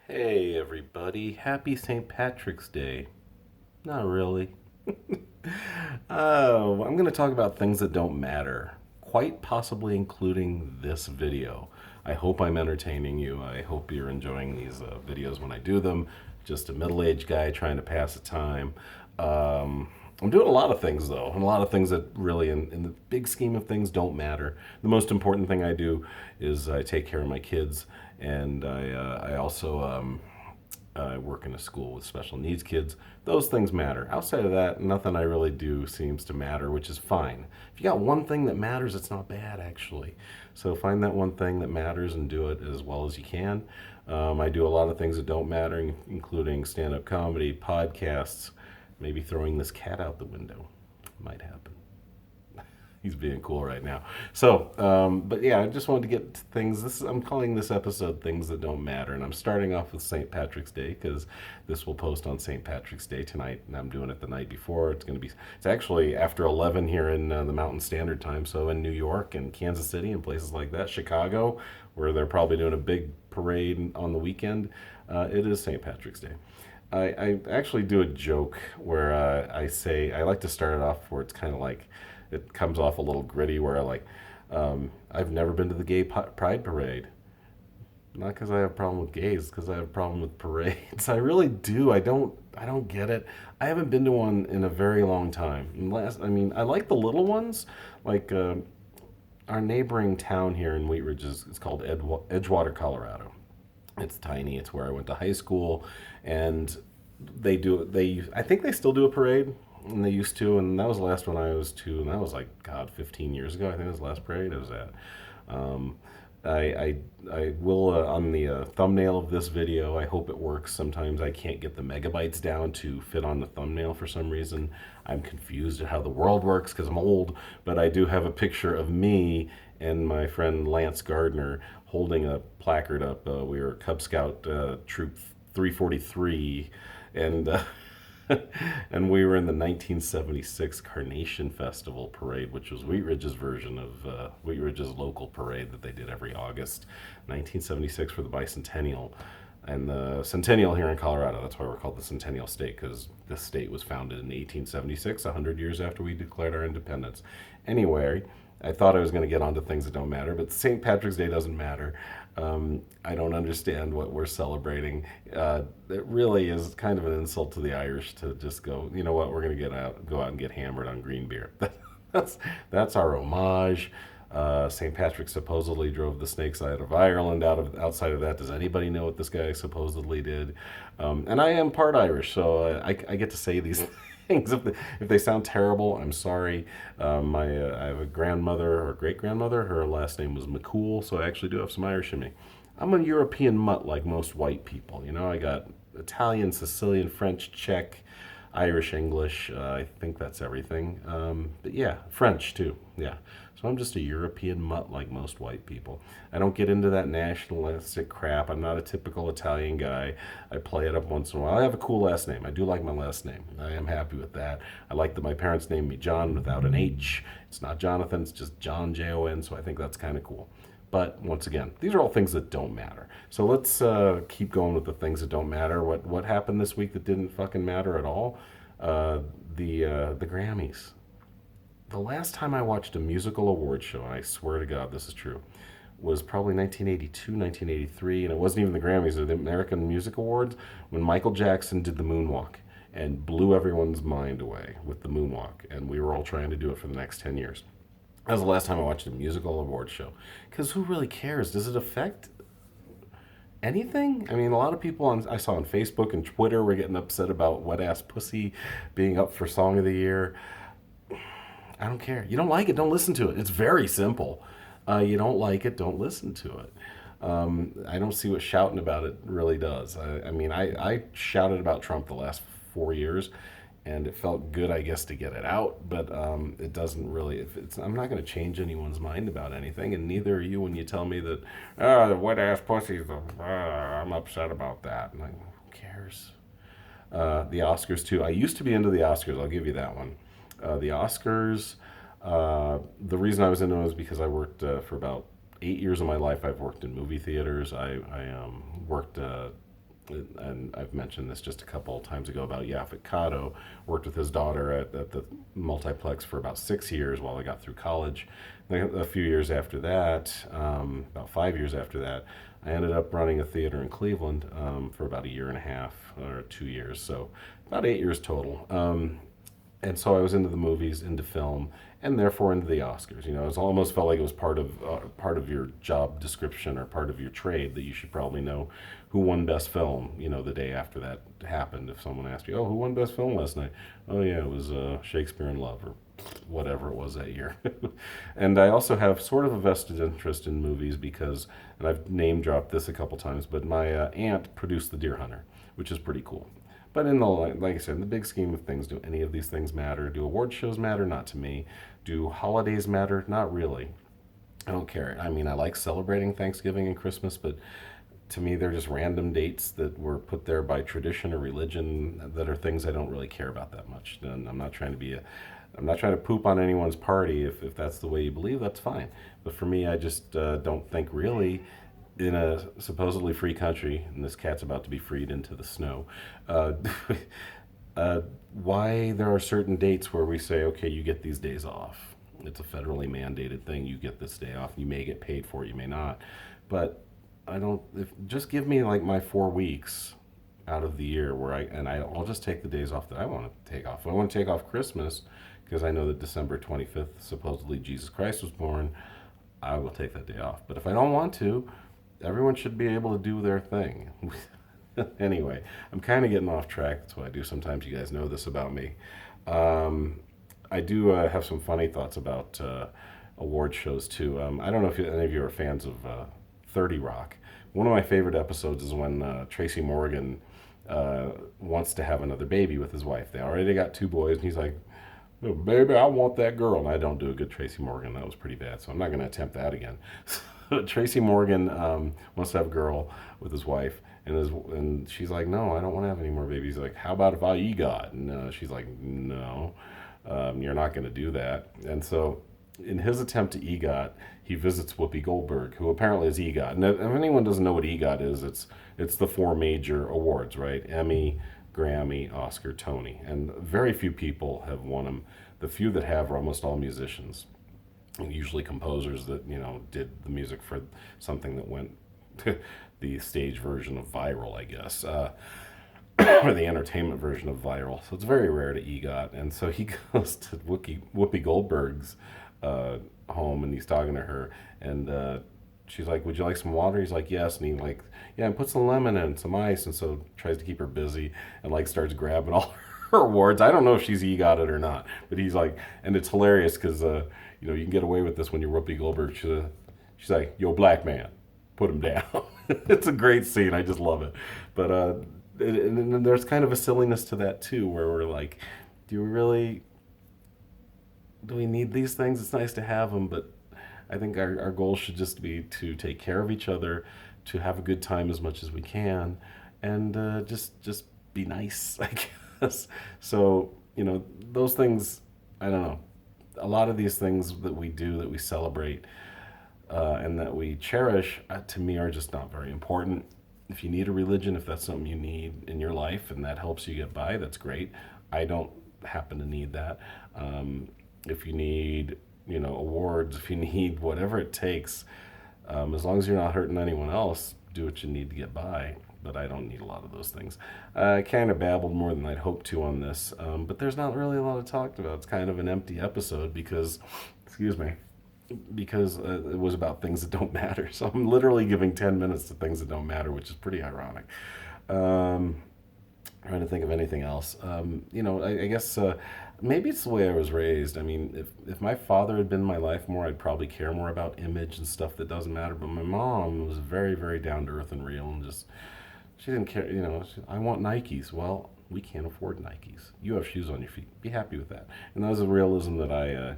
Hey everybody, happy St. Patrick's Day. Not really. I'm going to talk about things that don't matter, quite possibly including this video. I hope I'm entertaining you. I hope you're enjoying these videos when I do them. Just a middle aged guy trying to pass the time. Um, I'm doing a lot of things though, and a lot of things that really, in the big scheme of things, don't matter. The most important thing I do is I take care of my kids, and I also I work in a school with special needs kids. Those things matter. Outside of that, nothing I really do seems to matter, which is fine. If you got one thing that matters, it's not bad actually. So find that one thing that matters and do it as well as you can. I do a lot of things that don't matter, including stand up comedy, podcasts, maybe throwing this cat out the window. Might happen. He's being cool right now. So, but yeah, I just wanted to get to things. I'm calling this episode "Things That Don't Matter," and I'm starting off with St. Patrick's Day because this will post on St. Patrick's Day tonight, and I'm doing it the night before. It's actually after 11 here in the Mountain Standard Time. So in New York and Kansas City and places like that, Chicago, where they're probably doing a big parade on the weekend, it is St. Patrick's Day. I actually do a joke where I say I like to start it off where it's kind of like it comes off a little gritty where I've never been to the gay pride parade. Not because I have a problem with gays, because I have a problem with parades. I really do. I don't get it. I haven't been to one in a very long time. I like the little ones, like our neighboring town here in Wheat Ridge is called Edgewater, Colorado. It's tiny. It's where I went to high school, and they do. I think they still do a parade, and they used to. And that was the last one I was to, and that was like God, 15 years ago. I think it was the last parade I was at. Um, I will on the thumbnail of this video. I hope it works. Sometimes I can't get the megabytes down to fit on the thumbnail for some reason. I'm confused at how the world works because I'm old, but I do have a picture of me and my friend Lance Gardner holding a placard up. We were Cub Scout Troop 343, and and we were in the 1976 Carnation Festival parade, which was Wheat Ridge's version of Wheat Ridge's local parade that they did every August. 1976 for the bicentennial. And the centennial here in Colorado, that's why we're called the Centennial State, because the state was founded in 1876, 100 years after we declared our independence. Anyway, I thought I was going to get onto things that don't matter, but St. Patrick's Day doesn't matter. I don't understand what we're celebrating. It really is kind of an insult to the Irish to just go, you know what, we're going to go out and get hammered on green beer. that's that's our homage. St. Patrick supposedly drove the snakes out of Ireland. Outside of that, does anybody know what this guy supposedly did? And I am part Irish, so I get to say these things. If they sound terrible, I'm sorry. I have a grandmother or great grandmother. Her last name was McCool, so I actually do have some Irish in me. I'm a European mutt like most white people. You know, I got Italian, Sicilian, French, Czech, Irish, English. I think that's everything. But yeah, French too. Yeah. So I'm just a European mutt like most white people. I don't get into that nationalistic crap. I'm not a typical Italian guy. I play it up once in a while. I have a cool last name. I do like my last name. I am happy with that. I like that my parents named me John without an H. It's not Jonathan, it's just John, Jon. So I think that's kind of cool. But once again, these are all things that don't matter. So let's keep going with the things that don't matter. What happened this week that didn't fucking matter at all? Uh, the Grammys. The last time I watched a musical award show, and I swear to God this is true, was probably 1982, 1983, and it wasn't even the Grammys or the American Music Awards when Michael Jackson did the moonwalk and blew everyone's mind away with the moonwalk, and we were all trying to do it for the next 10 years. That was the last time I watched a musical award show. Because who really cares? Does it affect anything? I mean, a lot of people I saw on Facebook and Twitter were getting upset about Wet Ass Pussy being up for Song of the Year. I don't care. You don't like it, don't listen to it. It's very simple. You don't like it, don't listen to it. I don't see what shouting about it really does. I shouted about Trump the last 4 years, and it felt good, I guess, to get it out. But it doesn't really. If it's, I'm not going to change anyone's mind about anything, and neither are you when you tell me that, the wet ass pussies. I'm upset about that. And who cares? The Oscars too. I used to be into the Oscars. I'll give you that one. The Oscars. The reason I was into it was because I worked for about 8 years of my life. I've worked in movie theaters. I worked and I've mentioned this just a couple of times ago about Yaphet Kotto. Worked with his daughter at the multiplex for about 6 years while I got through college. Then a few years after that, about 5 years after that, I ended up running a theater in Cleveland for about a year and a half or 2 years, so about 8 years total. And so I was into the movies, into film, and therefore into the Oscars. You know, it almost felt like it was part of your job description or part of your trade that you should probably know who won Best Film. You know, the day after that happened, if someone asked you, "Oh, who won Best Film last night?" "Oh yeah, it was Shakespeare in Love," or whatever it was that year. And I also have sort of a vested interest in movies because, and I've name dropped this a couple times, but my aunt produced The Deer Hunter, which is pretty cool. But in the, like I said, in the big scheme of things, do any of these things matter? Do award shows matter? Not to me. Do holidays matter? Not really. I don't care. I mean, I like celebrating Thanksgiving and Christmas, but to me, they're just random dates that were put there by tradition or religion that are things I don't really care about that much. And I'm not trying to poop on anyone's party. If that's the way you believe, that's fine. But for me, I just don't think really in a supposedly free country, and this cat's about to be freed into the snow, uh, why there are certain dates where we say, okay, you get these days off. It's a federally mandated thing. You get this day off. You may get paid for it. You may not. But I don't. Just give me like my 4 weeks out of the year where I'll just take the days off that I want to take off. If I want to take off Christmas because I know that December 25th supposedly Jesus Christ was born, I will take that day off. But if I don't want to, everyone should be able to do their thing. Anyway, I'm kind of getting off track. That's what I do sometimes. You guys know this about me. Um, I do have some funny thoughts about award shows too. I don't know if any of you are fans of 30 Rock. One of my favorite episodes is when Tracy Morgan wants to have another baby with his wife. They already got two boys, and he's like, "Oh, baby, I want that girl." And I don't do a good Tracy Morgan. That was pretty bad, so I'm not going to attempt that again. Tracy Morgan wants to have a girl with his wife, and she's like, "No, I don't want to have any more babies." He's like, "How about if I EGOT?" And she's like, "No, you're not going to do that." And so, in his attempt to EGOT, he visits Whoopi Goldberg, who apparently is EGOT. And if anyone doesn't know what EGOT is, it's the four major awards, right? Emmy, Grammy, Oscar, Tony, and very few people have won them. The few that have are almost all musicians, and usually composers that did the music for something that went the stage version of viral, I guess, or the entertainment version of viral. So it's very rare to EGOT, and so he goes to Whoopi Goldberg's home, and he's talking to her, and she's like, "Would you like some water?" He's like, "Yes." And he like, "Yeah, and put some lemon in, some ice," and so tries to keep her busy and like starts grabbing all her awards. I don't know if she's EGOT it or not, but he's like, and it's hilarious because you can get away with this when you're Whoopi Goldberg. She's like, "Yo, black man, put him down." It's a great scene. I just love it. But and there's kind of a silliness to that too, where we're like, do we need these things? It's nice to have them, but I think our goal should just be to take care of each other, to have a good time as much as we can, and just be nice, I guess. So those things. I don't know. A lot of these things that we do, that we celebrate, and that we cherish, to me, are just not very important. If you need a religion, if that's something you need in your life and that helps you get by, that's great. I don't happen to need that. If you need, awards, if you need whatever it takes, as long as you're not hurting anyone else, do what you need to get by. But I don't need a lot of those things. I kind of babbled more than I'd hoped to on this, but there's not really a lot to talk about. It's kind of an empty episode because, excuse me, because it was about things that don't matter. So I'm literally giving 10 minutes to things that don't matter, which is pretty ironic. Trying to think of anything else. I guess maybe it's the way I was raised. I mean, if my father had been in my life more, I'd probably care more about image and stuff that doesn't matter. But my mom was very, very down to earth and real, and just she didn't care. I want Nikes. Well, we can't afford Nikes. You have shoes on your feet. Be happy with that. And that was a realism that I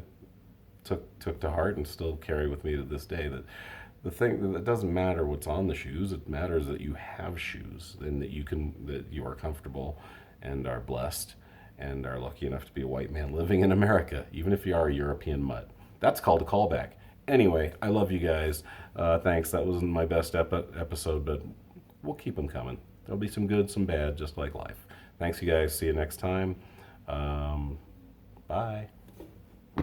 took to heart and still carry with me to this day. That the thing that doesn't matter what's on the shoes. It matters that you have shoes and that you are comfortable and are blessed and are lucky enough to be a white man living in America, even if you are a European mutt. That's called a callback. Anyway, I love you guys. Thanks. That wasn't my best episode, but we'll keep them coming. There'll be some good, some bad, just like life. Thanks, you guys. See you next time. Bye.